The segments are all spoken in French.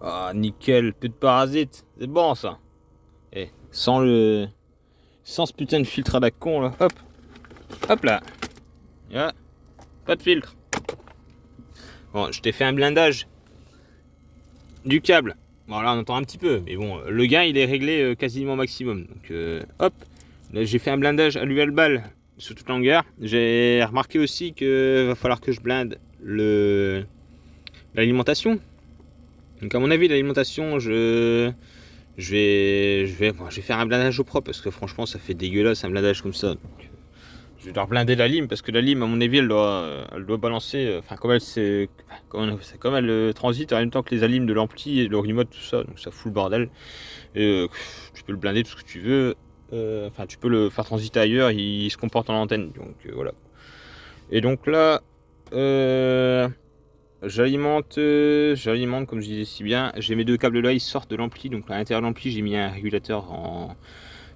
Ah, nickel, plus de parasites. C'est bon ça. Et sans ce putain de filtre à la con là. Hop. Hop là. Yeah. Pas de filtre. Bon, je t'ai fait un blindage du câble. Bon, là on entend un petit peu, mais bon, le gain il est réglé quasiment au maximum. Donc hop. Là j'ai fait un blindage à l'UL balle sur toute longueur. J'ai remarqué aussi que va falloir que je blinde l'alimentation. Donc à mon avis l'alimentation je vais faire un blindage au propre parce que franchement ça fait dégueulasse un blindage comme ça. Donc, je vais devoir blinder la lime parce que la lime à mon avis elle doit balancer, enfin comme elle transite en même temps que les alimes de l'ampli et de l'orimote tout ça, donc ça fout le bordel. Et tu peux le blinder tout ce que tu veux, enfin tu peux le faire transiter ailleurs, il se comporte en antenne, donc voilà. Et donc là j'alimente comme je disais si bien, j'ai mes deux câbles là, ils sortent de l'ampli, donc à l'intérieur de l'ampli j'ai mis un régulateur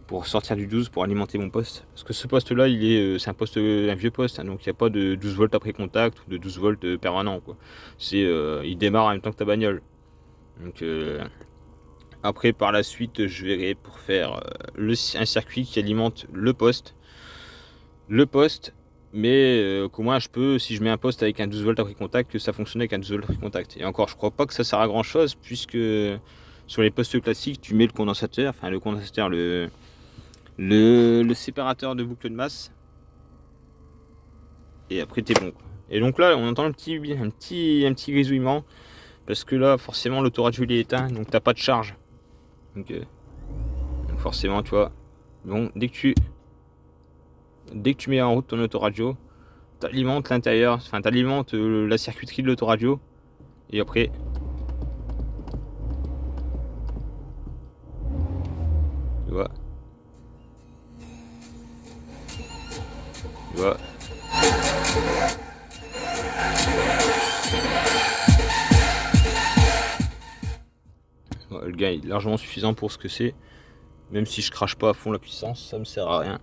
pour sortir du 12 pour alimenter mon poste. Parce que ce poste là c'est un vieux poste, hein, donc il n'y a pas de 12 volts après contact ou de 12 volts permanent quoi. Il démarre en même temps que ta bagnole. Donc après par la suite je verrai pour faire un circuit qui alimente le poste. Mais qu'au moins je peux, si je mets un poste avec un 12 volts après contact, que ça fonctionne avec un 12 volts après contact. Et encore, je crois pas que ça sert à grand chose, puisque sur les postes classiques, tu mets le condensateur, enfin le séparateur de boucle de masse, et après t'es bon, quoi. Et donc là, on entend un petit grisouillement, parce que là, forcément, l'autoradio il est éteint, donc t'as pas de charge. Donc forcément, tu vois, bon, dès que tu mets en route ton autoradio, t'alimentes l'intérieur, enfin t'alimentes la circuiterie de l'autoradio, et après tu vois tu vois le gain est largement suffisant pour ce que c'est, même si je crache pas à fond la puissance, ça me sert à rien.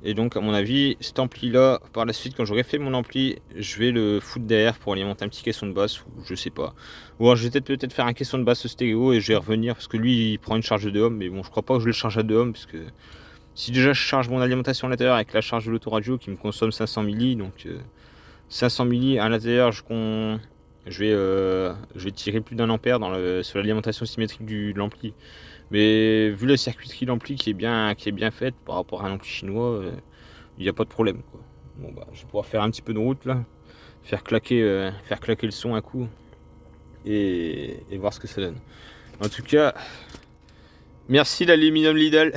Et donc à mon avis cet ampli là, par la suite quand j'aurai fait mon ampli, je vais le foutre derrière pour alimenter un petit caisson de basse, ou je sais pas, ou alors je vais peut-être faire un caisson de basse stéréo et je vais revenir parce que lui il prend une charge de 2 ohms, mais bon je crois pas que je le charge à 2 ohms parce que si déjà je charge mon alimentation à l'intérieur avec la charge de l'autoradio qui me consomme 500 milli, donc 500 milli à l'intérieur, je vais tirer plus d'un ampère sur l'alimentation symétrique de l'ampli. Mais vu la circuiterie d'ampli qui est bien faite par rapport à un ampli chinois, il n'y a pas de problème, quoi. Bon bah je vais pouvoir faire un petit peu de route là, faire claquer le son un coup et voir ce que ça donne. En tout cas, merci l'aluminium Lidl.